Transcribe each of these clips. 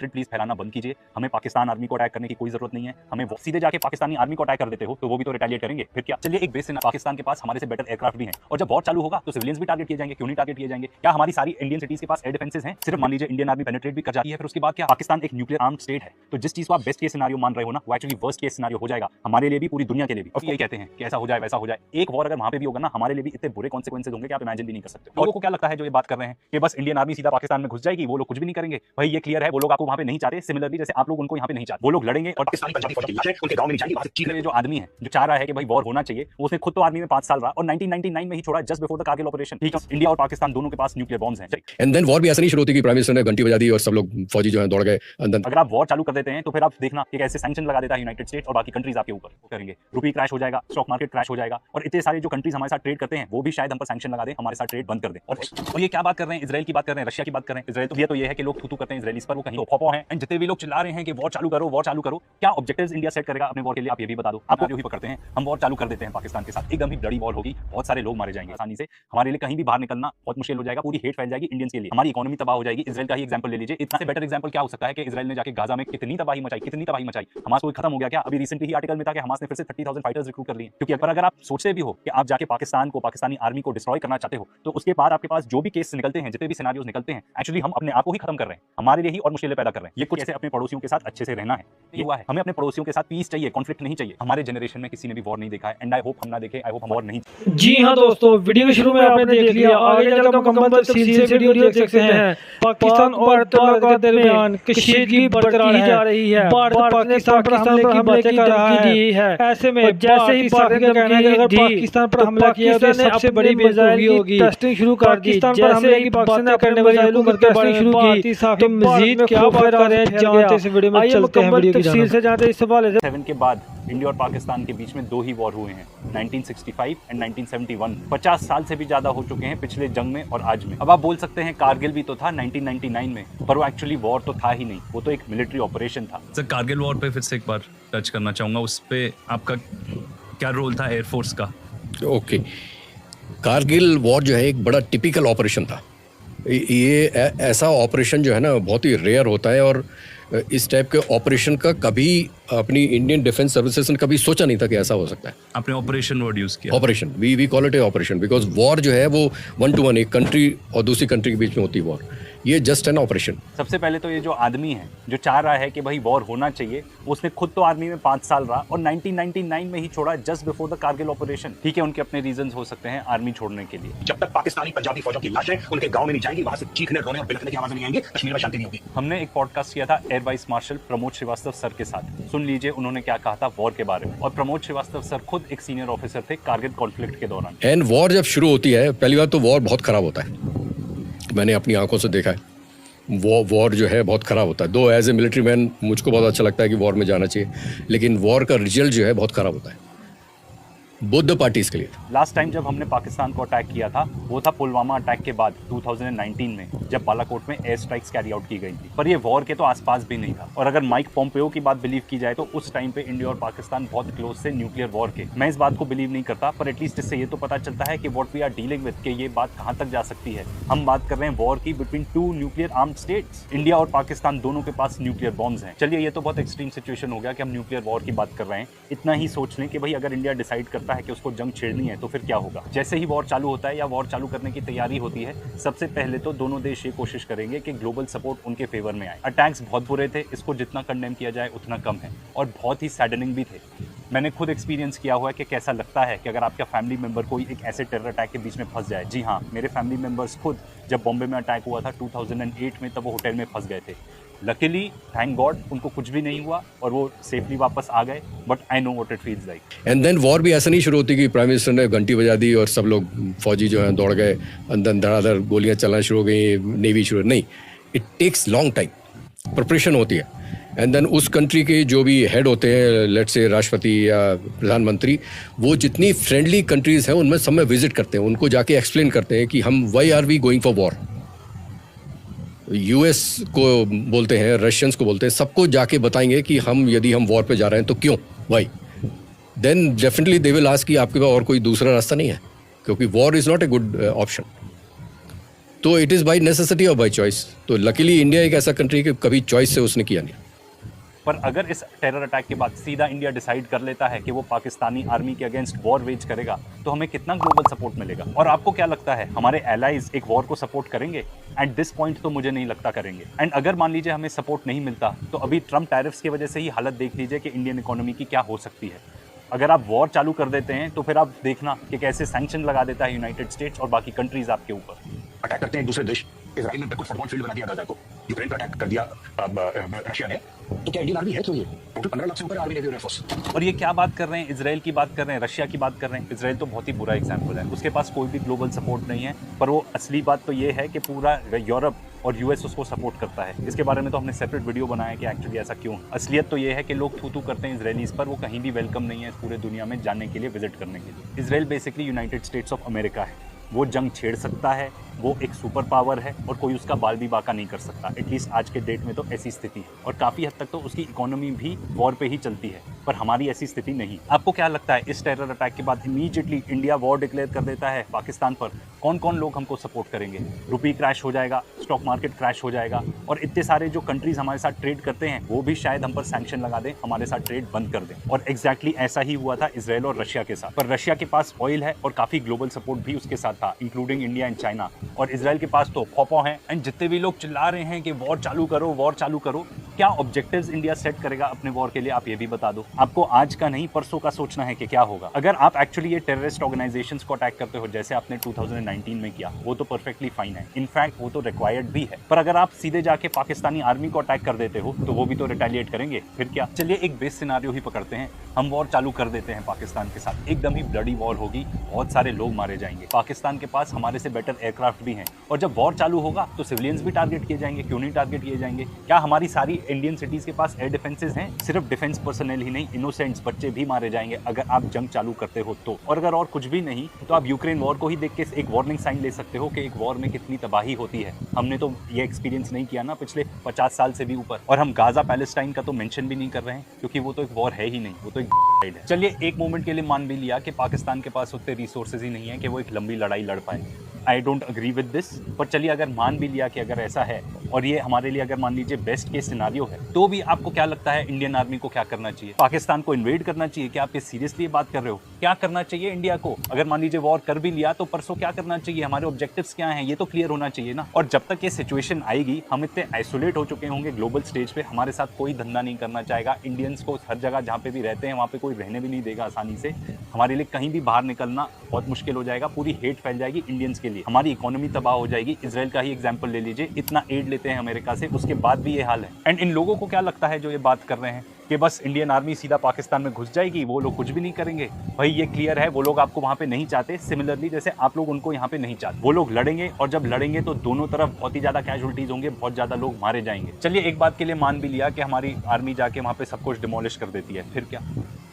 Please फैलाना बंद कीजिए। हमें पाकिस्तान आर्मी को अटैक करने की कोई जरूरत नहीं है। हमें सीधे जाके पाकिस्तानी आर्मी को अटैक कर देते हो तो वो भी तो रिटेलिएट करेंगे, फिर क्या। चलिए एक बेस पाकिस्तान के पास हमारे से बेटर एयरक्राफ्ट भी हैं, और जब वॉर चालू होगा तो सिविलियंस भी टारगेट किए जाएंगे। क्यों नहीं टारगेट किए जाएंगे? क्या हमारी सारी इंडियन सिटीज के पास एयर डिफेंसेस हैं? सिर्फ मान लीजिए इंडियन आर्मी पेनिट्रेट भी कर जाती है, फिर उसके बाद क्या? पाकिस्तान एक न्यूक्लियर आर्म्ड स्टेट है, तो जिस चीज को आप बेस्ट केस सिनेरियो मान रहे हो ना, वो एक्चुअली वर्स्ट केस सिनेरियो हो जाएगा हमारे लिए भी, पूरी दुनिया के लिए भी। और यही कहते हैं कि ऐसा हो जाए वैसा हो जाए। एक वॉर अगर वहां पे भी होगा ना, हमारे लिए भी इतने बुरे कॉन्सिक्वेंसेज होंगे कि आप इमेजिन भी नहीं कर सकते। लोगों को क्या लगता है जो ये बात कर रहे हैं कि बस इंडियन आर्मी सीधा पाकिस्तान में घुस जाएगी, वो लोग कुछ भी नहीं करेंगे? भाई ये क्लियर है, वो लोग आपको वहां पे नहीं चाहते। सिमिलरली जैसे आप लोग उनको यहाँ पे नहीं चाहते, वो लोग लड़ेंगे और पाकिस्तानी पंजाबी फौज की लाशें उनके गांव में नहीं जाएंगी, वहां से चीख रहे जो आदमी है जो चाह रहा है कि भाई वॉर होना चाहिए, उसने खुद तो आर्मी में 5 साल रहा और 1999 में ही छोड़ा, just before the Kargil operation. ठीक है, इंडिया और पाकिस्तान दोनों के पास न्यूक्लियर बॉम्ब्स हैं। एंड देन वॉर भी ऐसा नहीं शुरू होती कि प्राइम मिनिस्टर ने घंटी बजा दी और सब लोग फौजी जो है दौड़ गए अंदर। अगर आप वॉर चालू कर देते हैं तो फिर आप देखना कि कैसे सैंक्शन लगा देता है यूनाइटेड स्टेट्स और बाकी कंट्रीज आपके ऊपर करेंगे। रुपी क्रैश हो जाएगा, स्टॉक मार्केट क्रैश हो जाएगा, और इतने सारे जो कंट्रीज हमारे साथ ट्रेड करते हैं वो भी शायद हम पर सैंक्शन लगा दें, हमारे साथ ट्रेड बंद कर दें। और ये क्या बात कर रहे हैं? इजराइल की बात कर रहे हैं, रशिया की बात कर रहे हैं। इजराइल तो ये है कि लोग थू करते हैं इजराइलीज पर, वो कहीं फॉपो हैं। एंड जितने भी लोग चिल्ला रहे हैं कि वॉर चालू करो, वॉर चालू करो, क्या ऑब्जेक्टिव्स इंडिया सेट करेगा अपने वॉर के लिए? आप ये भी बता दो। आप जो ही पकड़ते हैं, हम वॉर चालू कर देते हैं पाकिस्तान के साथ, एकदम ही बड़ी वॉर होगी, बहुत सारे लोग मारे जाएंगे आसानी से, हमारे लिए कहीं भी बाहर निकलना बहुत मुश्किल हो जाएगा, पूरी हेट फैल जाएगी इंडियंस के लिए, हमारी इकोनॉमी तबाह हो जाएगी। इजराइल का ही एग्जांपल ले लीजिए, इतना से बेटर एग्जांपल क्या हो सकता है कि इजराइल ने जाके गाजा में कितनी तबाही मचाई। हमास कोई खत्म हो गया क्या? अभी रिसेंटली ही आर्टिकल में था कि हमास ने फिर से 30,000 फाइटर्स रिक्रूट कर लिए। क्योंकि अगर आप सोचते भी हो कि आप जाके पाकिस्तान को, पाकिस्तानी आर्मी को डिस्ट्रॉय करना चाहते हो, तो उसके बाद आपके पास जो भी केस निकलते हैं, जितने भी सिनेरियोज निकलते हैं, एक्चुअली हम अपने आप को ही खत्म कर रहे हैं, हमारे लिए ही और मुश्किलें पैदा कर रहे हैं। ये कुछ ऐसे अपने पड़ोसियों के साथ अच्छे से रहना है, ये हुआ है। हमें अपने पड़ोसियों के साथ पीस चाहिए, कॉन्फ्लिक्ट नहीं चाहिए। हमारे जनरेशन में किसी ने भी वॉर नहीं देखा है, एंड आई होप हम ना देखें, आई होप हम वॉर नहीं। जी हाँ दोस्तों, वीडियो के शुरू में आपने देख लिया, आगे जाकर मुकम्मल तफसील से वीडियो देख सकते हैं। पाकिस्तान और भारत के दरमियान कशीदगी बरकरार जा रही है। भारत ने पाकिस्तान पर हमले की धमकी दी है। ऐसे में जैसे ही भारत का कहना है कि अगर पाकिस्तान पर हमला किया तो सबसे बड़ी बेजायरी होगी। टेस्टिंग शुरू कर दी। जैसे ही पाकिस्तान करने वाले हुकूमत के बारे में शुरू की, तो मजीद क्या बात कर रहे हैं जानते इस वीडियो में चलते हैं। वीडियो तफसील से जानते इस हवाले से। 7 के बाद इंडिया और पाकिस्तान के बीच में 2 ही वॉर हुए हैं, 1965 एंड 1971। 50 साल से भी ज्यादा हो चुके हैं पिछले जंग में और आज में। अब आप बोल सकते हैं कारगिल भी तो था 1999 में, पर वो एक्चुअली वॉर तो था ही नहीं, वो तो एक मिलिट्री ऑपरेशन था। सर कारगिल वॉर पे फिर से एक बार टच करना चाहूंगा, उस पे आपका क्या रोल था एयरफोर्स का? ओके, कारगिल वॉर जो है एक बड़ा टिपिकल ऑपरेशन था। ये ऐसा ऑपरेशन जो है ना बहुत ही रेयर होता है, और इस टाइप के ऑपरेशन का कभी अपनी इंडियन डिफेंस सर्विसेज ने कभी सोचा नहीं था कि ऐसा हो सकता है। आपने ऑपरेशन वर्ड यूज किया। Operation, we call it a operation, because war जो है वो 1 to 1 एक कंट्री और दूसरी कंट्री के बीच में होती है वॉर। ये जस्ट एन ऑपरेशन। सबसे पहले तो ये जो आदमी है जो चाह रहा है कि भाई वॉर होना चाहिए, उसने खुद तो आर्मी में 5 साल रहा और 1999 में ही छोड़ा, just before the Kargil operation. ठीक है, उनके अपने रीजंस हो सकते हैं आर्मी छोड़ने के लिए। जब तक पाकिस्तानी पंजाबी फौजों की लाशें उनके गांव में नहीं जाएंगी, वहां से चीखने, रोने और बिलखने की आवाजें नहीं आएंगी, कश्मीर में शांति नहीं होगी। हमने एक पॉडकास्ट किया था air vice marshal Pramod Shrivastava sir के साथ, सुन लीजिए उन्होंने क्या कहा था वॉर के बारे में। और प्रमोद श्रीवास्तव सर खुद एक सीनियर ऑफिसर थे कारगिल कॉन्फ्लिक्ट के दौरान। एंड वॉर जब शुरू होती है, पहली बात तो वॉर बहुत खराब होता है, मैंने अपनी आंखों से देखा है। वॉर जो है बहुत ख़राब होता है। दो एज ए मिलिट्री मैन मुझको बहुत अच्छा लगता है कि वॉर में जाना चाहिए, लेकिन वॉर का रिजल्ट जो है बहुत ख़राब होता है बुद्ध पार्टीज के लिए। लास्ट टाइम जब हमने पाकिस्तान को अटैक किया था वो था पुलवामा अटैक के बाद 2019 में, जब बालाकोट में एयर स्ट्राइक्स कैरी आउट की गई थी। पर ये वॉर के तो आसपास भी नहीं था। और अगर माइक पोम्पेयो की बात बिलीव की जाए तो उस टाइम पे इंडिया और पाकिस्तान बहुत क्लोज से न्यूक्लियर वॉर के। मैं इस बात को बिलीव नहीं करता, पर एटलीस्ट इससे ये तो पता चलता है कि what we are dealing with, कि ये बात कहाँ तक जा सकती है। हम बात कर रहे हैं वॉर की between 2 nuclear armed states. India और पाकिस्तान दोनों के पास न्यूक्लियर बॉम्ब्स हैं। चलिए ये तो बहुत एक्सट्रीम सिचुएशन हो गया कि हम न्यूक्लियर वॉर की बात कर रहे हैं। इतना ही सोच लें कि भाई अगर इंडिया डिसाइड करता है कि उसको जंग छेड़नी है तो फिर क्या होगा। जैसे ही वॉर चालू होता है या वॉर चालू करने की तैयारी होती है, सबसे पहले तो दोनों देश ये कोशिश करेंगे कि ग्लोबल सपोर्ट उनके फेवर में आए। अटैक्स बहुत बुरे थे, इसको जितना कंडेम किया जाए उतना कम है, और बहुत ही सैडनिंग भी थे। मैंने खुद एक्सपीरियंस किया हुआ है कि कैसा लगता है कि अगर आपका फैमिली मेंबर कोई एक ऐसे टेरर अटैक के बीच में फंस जाए। जी हाँ, मेरे फैमिली मेंबर्स खुद जब बॉम्बे में अटैक हुआ था 2008 में, तब वो होटल में फंस गए थे। लकीली थैंक गॉड उनको कुछ भी नहीं हुआ और वो सेफली वापस आ गए, but I know what it feels like. And then war भी ऐसा नहीं शुरू होती कि प्राइम मिनिस्टर ने घंटी बजा दी और सब लोग फौजी जो हैं दौड़ गए अंदर, धड़ाधड़ गोलियां चलना शुरू हो गई, नेवी शुरू। नहीं, it takes long time, preparation होती है। एंड देन उस कंट्री के जो भी हेड होते हैं, लेट्स से राष्ट्रपति या प्रधानमंत्री, वो जितनी फ्रेंडली कंट्रीज़ हैं उनमें सब में विजिट करते हैं, उनको जाके एक्सप्लेन करते हैं कि हम why are we going for war. US को बोलते हैं, रशियंस को बोलते हैं, सबको जाके बताएंगे कि यदि हम वॉर पे जा रहे हैं तो क्यों, why. Then definitely they will ask कि आपके पास और कोई दूसरा रास्ता नहीं है, क्योंकि war is not a good option. तो इट इज़ बाई नेसेसिटी और बाई चॉइस। तो लकीली इंडिया एक ऐसा कंट्री कि कभी चॉइस से उसने किया नहीं। पर अगर इस टेरर अटैक के बाद सीधा इंडिया डिसाइड कर लेता है कि वो पाकिस्तानी आर्मी के अगेंस्ट वॉर वेज करेगा, तो हमें कितना ग्लोबल सपोर्ट मिलेगा? और आपको क्या लगता है, हमारे एलाइज एक वॉर को सपोर्ट करेंगे? एट दिस पॉइंट तो मुझे नहीं लगता करेंगे। एंड अगर मान लीजिए हमें सपोर्ट नहीं मिलता, तो अभी ट्रम्प टैरिफ्स की वजह से ही हालत देख लीजिए कि इंडियन इकोनॉमी की क्या हो सकती है। अगर आप वॉर चालू कर देते हैं तो फिर आप देखना कि कैसे सैंक्शन लगा देता है यूनाइटेड स्टेट्स और बाकी कंट्रीज आपके ऊपर। अटैक करते हैं एक दूसरे देश। इजराइल ने बिल्कुल फुटबॉल फील्ड बना दिया गाजा को, यूक्रेन पर अटैक कर दिया रशिया ने। तो क्या इंडियन आर्मी है? क्यों ये टोटल 15 लाख से ऊपर आर्मी नेवी और एयरफोर्स। और ये क्या बात कर रहे हैं, इजराइल की बात कर रहे हैं, रशिया की बात कर रहे हैं। इजराइल तो बहुत ही बुरा एग्जाम्पल है, उसके पास कोई भी ग्लोबल सपोर्ट नहीं है। पर वो असली बात तो ये है कि पूरा यूरोप और यूएस उसको सपोर्ट करता है। इसके बारे में तो हमने सेपरेट वीडियो बनाया कि एक्चुअली ऐसा क्यों। असलियत तो ये है कि लोग थू करते हैं इजरायलीज पर, वो कहीं भी वेलकम नहीं है इस पूरे दुनिया में जाने के लिए, विजिट करने के लिए। Israel basically United states of America है। वो जंग छेड़ सकता है, वो एक सुपर पावर है और कोई उसका बाल भी बाका नहीं कर सकता। एटलीस्ट आज के डेट में तो ऐसी स्थिति है, और काफ़ी हद तक तो उसकी इकोनॉमी भी वॉर पे ही चलती है। पर हमारी ऐसी स्थिति नहीं। आपको क्या लगता है, इस टेरर अटैक के बाद इमीडिएटली इंडिया वॉर डिक्लेयर कर देता है पाकिस्तान पर, कौन कौन लोग हमको सपोर्ट करेंगे? रुपी क्रैश हो जाएगा, स्टॉक मार्केट क्रैश हो जाएगा, और इतने सारे जो कंट्रीज हमारे साथ ट्रेड करते हैं वो भी शायद हम पर सैंक्शन लगा दें, हमारे साथ ट्रेड बंद कर दें। और एग्जैक्टली ऐसा ही हुआ था इजराइल और रशिया के साथ। पर रशिया के पास ऑयल है और काफ़ी ग्लोबल सपोर्ट भी उसके साथ था, इंक्लूडिंग इंडिया एंड चाइना। और इजराइल के पास तो फौफौ हैं। एंड जितने भी लोग चिल्ला रहे हैं कि वॉर चालू करो, वॉर चालू करो, क्या ऑब्जेक्टिव्स इंडिया सेट करेगा अपने वॉर के लिए? आप ये भी बता दो। आपको आज का नहीं परसों का सोचना है कि क्या होगा। अगर आप एक्चुअली ये टेररिस्ट ऑर्गेनाइजेशंस को अटैक करते हो जैसे आपने 2019 में किया, वो तो परफेक्टली फाइन है, इनफैक्ट वो तो रिक्वायर्ड भी है। पर अगर आप सीधे जाके पाकिस्तानी आर्मी को अटैक कर देते हो तो वो भी तो रिटेलिएट करेंगे, फिर क्या? चलिए एक बेस सिनारियो ही पकड़ते हैं, हम वॉर चालू कर देते हैं पाकिस्तान के साथ, एकदम ही ब्लडी वॉर होगी, बहुत सारे लोग मारे जाएंगे। पाकिस्तान के पास हमारे से बेटर एयरक्राफ्ट भी हैं, और जब वॉर चालू होगा तो सिविलियंस भी टारगेट किए जाएंगे। क्यों नहीं टारगेट किए जाएंगे? क्या हमारी सारी इंडियन सिटीज के पास एयर डिफेंसेस हैं? सिर्फ डिफेंस पर्सनल ही नहीं, इनोसेंट्स बच्चे भी मारे जाएंगे अगर आप जंग चालू करते हो तो। और अगर और कुछ भी नहीं तो आप यूक्रेन वॉर को ही देख के एक वार्निंग साइन ले सकते हो कि एक वॉर में कितनी तबाही होती है। हमने तो ये एक्सपीरियंस नहीं किया ना पिछले 50 साल से भी ऊपर। और हम गाजा पैलेस्टाइन का तो मेंशन भी नहीं कर रहे हैं, क्योंकि वो तो एक वॉर है ही नहीं, वो तो एक है। चलिए एक मोमेंट के लिए मान भी लिया कि पाकिस्तान के पास उतने रिसोर्सेज ही नहीं है कि वो एक लंबी लड़ाई लड़ पाए। I don't agree with this. पर चलिए अगर मान भी लिया कि अगर ऐसा है, और ये हमारे लिए अगर मान लीजिए बेस्ट केस सिनारियो है, तो भी आपको क्या लगता है इंडियन आर्मी को क्या करना चाहिए? पाकिस्तान को इन्वेड करना चाहिए? क्या आप ये सीरियसली बात कर रहे हो? क्या करना चाहिए इंडिया को? अगर मान लीजिए वॉर कर भी लिया तो परसों क्या करना चाहिए? हमारे ऑब्जेक्टिव्स क्या हैं, ये तो क्लियर होना चाहिए ना। और जब तक ये सिचुएशन आएगी, हम इतने आइसोलेट हो चुके होंगे ग्लोबल स्टेज पे, हमारे साथ कोई धंधा नहीं करना चाहेगा। इंडियंस को हर जगह जहाँ पे भी रहते हैं वहाँ पे कोई रहने भी नहीं देगा आसानी से। हमारे लिए कहीं भी बाहर निकलना बहुत मुश्किल हो जाएगा, पूरी हेट फैल जाएगी इंडियंस के लिए, हमारी इकोनॉमी तबाह हो जाएगी। इजराइल का ही एग्जाम्पल ले लीजिए, इतना एड लेते हैं अमेरिका से, उसके बाद भी ये हाल है। एंड इन लोगों को क्या लगता है जो ये बात कर रहे हैं कि बस इंडियन आर्मी सीधा पाकिस्तान में घुस जाएगी, वो लोग कुछ भी नहीं करेंगे? भाई ये क्लियर है, वो लोग आपको वहां पे नहीं चाहते, सिमिलरली जैसे आप लोग उनको यहाँ पे नहीं चाहते। वो लोग लड़ेंगे, और जब लड़ेंगे तो दोनों तरफ बहुत ही ज्यादा कैजुअलिटीज होंगे, बहुत ज्यादा लोग मारे जाएंगे। चलिए एक बात के लिए मान भी लिया कि हमारी आर्मी जाके वहां पे सब कुछ डिमोलिश कर देती है, फिर क्या?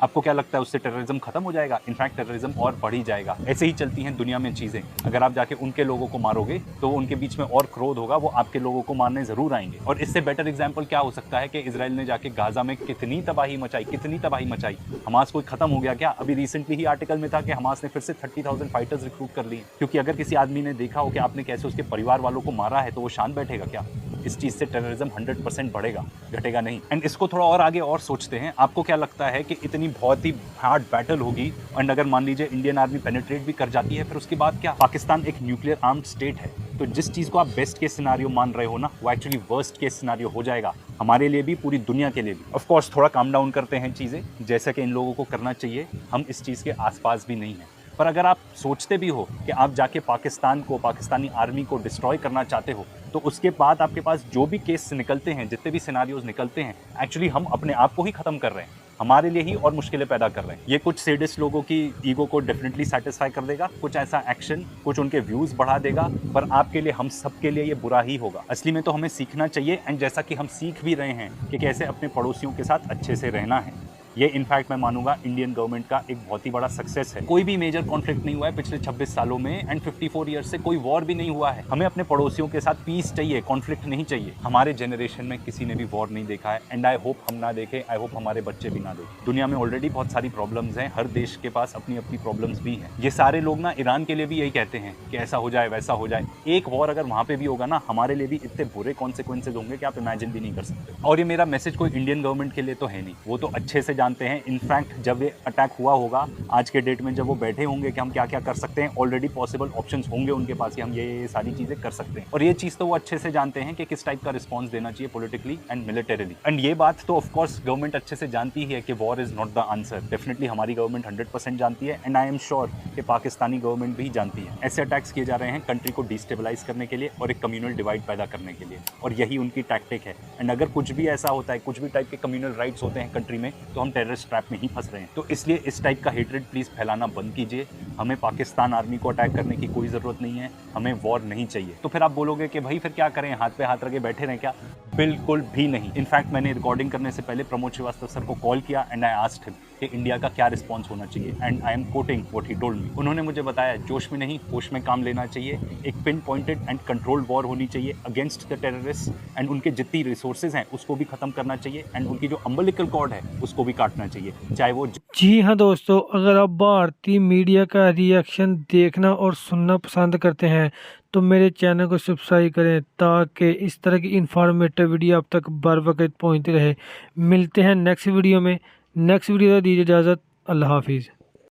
आपको क्या लगता है उससे टेररिज्म खत्म हो जाएगा? इनफैक्ट टेररिज्म और बढ़ ही जाएगा। ऐसे ही चलती हैं दुनिया में चीजें। अगर आप जाके उनके लोगों को मारोगे तो उनके बीच में और क्रोध होगा, वो आपके लोगों को मारने जरूर आएंगे। और इससे बेटर एग्जाम्पल क्या हो सकता है कि इजराइल ने जाके गाजा में कितनी तबाही मचाई। हमास कोई खत्म हो गया क्या? अभी रिसेंटली ही आर्टिकल में था कि हमास ने फिर से 30,000 फाइटर्स रिक्रूट कर लिए। क्योंकि अगर किसी आदमी ने देखा हो कि आपने कैसे उसके परिवार वालों को मारा है तो वो शांत बैठेगा क्या? इस चीज से टेररिज्म 100% बढ़ेगा, घटेगा नहीं। एंड इसको थोड़ा और आगे और सोचते हैं, आपको क्या लगता है कि इतनी बहुत ही हार्ड बैटल होगी, एंड अगर मान लीजिए इंडियन आर्मी पेनिट्रेट भी कर जाती है, फिर उसके बाद क्या? पाकिस्तान एक न्यूक्लियर आर्म्ड स्टेट है, तो जिस चीज को आप बेस्ट केस सिनारियो मान रहे हो ना, वो एक्चुअली वर्स्ट केस सिनारियो हो जाएगा, हमारे लिए भी, पूरी दुनिया के लिए भी। ऑफ कोर्स थोड़ा काम डाउन करते हैं चीजें, जैसा कि इन लोगों को करना चाहिए। हम इस चीज के आसपास भी नहीं हैं। पर अगर आप सोचते भी हो कि आप जाके पाकिस्तान को, पाकिस्तानी आर्मी को डिस्ट्रॉय करना चाहते हो, तो उसके बाद आपके पास जो भी केस निकलते हैं, जितने भी सिनारियोज निकलते हैं, एक्चुअली हम अपने आप को ही खत्म कर रहे हैं, हमारे लिए ही और मुश्किलें पैदा कर रहे हैं। ये कुछ सेडिस्ट लोगों की ईगो को डेफिनेटली सेटिस्फाई कर देगा, कुछ ऐसा एक्शन, कुछ उनके व्यूज बढ़ा देगा, पर आपके लिए, हम सब के लिए ये बुरा ही होगा। असली में तो हमें सीखना चाहिए, एंड जैसा कि हम सीख भी रहे हैं कि कैसे अपने पड़ोसियों के साथ अच्छे से रहना है। ये इनफैक्ट मैं मानूंगा इंडियन गवर्नमेंट का एक बहुत ही बड़ा सक्सेस है। कोई भी मेजर कॉन्फ्लिक्ट नहीं हुआ है पिछले 26 सालों में एंड 54 ईयर्स से कोई वॉर भी नहीं हुआ है। हमें अपने पड़ोसियों के साथ पीस चाहिए, कॉन्फ्लिक्ट नहीं चाहिए। हमारे जनरेशन में किसी ने भी वॉर नहीं देखा है एंड आई होप हम ना देखें, आई होप हमारे बच्चे भी ना देखें। दुनिया में ऑलरेडी बहुत सारी प्रॉब्लम्स हैं, हर देश के पास अपनी अपनी प्रॉब्लम्स भी हैं। ये सारे लोग ना ईरान के लिए भी यही कहते हैं कि ऐसा हो जाए वैसा हो जाए। एक वॉर अगर वहाँ पे भी होगा ना, हमारे लिए भी इतने बुरे कॉन्सिक्वेंसेज होंगे कि आप इमेजिन भी नहीं कर सकते। और ये मेरा मैसेज कोई इंडियन गवर्नमेंट के लिए तो है नहीं, वो तो अच्छे से जानते हैं। इनफैक्ट जब ये अटैक हुआ होगा आज के डेट में, जब वो बैठे होंगे कि हम क्या क्या कर सकते हैं, ऑलरेडी पॉसिबल ऑप्शंस होंगे उनके पास कि हम ये सारी चीज़ें कर सकते हैं। और ये चीज़ तो वो अच्छे से जानते हैं कि किस टाइप का रिस्पॉन्स देना चाहिए पॉलिटिकली एंड मिलिटरीली। एंड ये बात तो ऑफकोर्स गवर्नमेंट अच्छे से जानती ही है कि war is not the answer. Definitely हमारी गवर्नमेंट 100% जानती है एंड आई एम श्योर कि पाकिस्तानी गवर्नमेंट भी जानती है। ऐसे अटैक्स किए जा रहे हैं कंट्री को डिस्टेबलाइज करने के लिए और एक कम्युनल डिवाइड पैदा करने के लिए, और यही उनकी टैक्टिक है। एंड अगर कुछ भी ऐसा होता है, कुछ भी टाइप के कम्युनल राइट्स होते हैं कंट्री में, तो हम टेररिस्ट ट्रैप में ही फंस रहे हैं। तो इसलिए इस टाइप का हेट्रेड प्लीज़ फैलाना बंद कीजिए। हमें पाकिस्तान आर्मी को अटैक करने की कोई ज़रूरत नहीं है, हमें वॉर नहीं चाहिए। तो फिर आप बोलोगे कि भाई फिर क्या करें, हाथ पे हाथ रखे बैठे रहें क्या? बिल्कुल भी नहीं। इनफैक्ट मैंने रिकॉर्डिंग करने से पहले प्रमोद श्रीवास्तव सर को कॉल किया एंड आई आस्क्ड हिम कि इंडिया का क्या रिस्पॉन्स होना चाहिए and I am quoting what he told me. उन्होंने मुझे बताया जोश में नहीं होश में काम लेना चाहिए, एक pin pointed and controlled war होनी चाहिए अगेंस्ट द टेररिस्ट एंड उनके जितनी रिसोर्सेज हैं उसको भी खत्म करना चाहिए एंड उनकी जो अम्बिलिकल कॉर्ड है उसको भी काटना चाहिए, चाहे वो। जी हाँ दोस्तों, अगर आप भारतीय मीडिया का रिएक्शन देखना और सुनना पसंद करते हैं तो मेरे चैनल को सब्सक्राइब करें ताकि इस तरह की इंफॉर्मेटिव वीडियो आप तक बर वक्त पहुँचती रहे। मिलते हैं नेक्स्ट वीडियो में। नेक्स्ट वीडियो दीजिए इजाज़त। अल्लाह हाफिज़।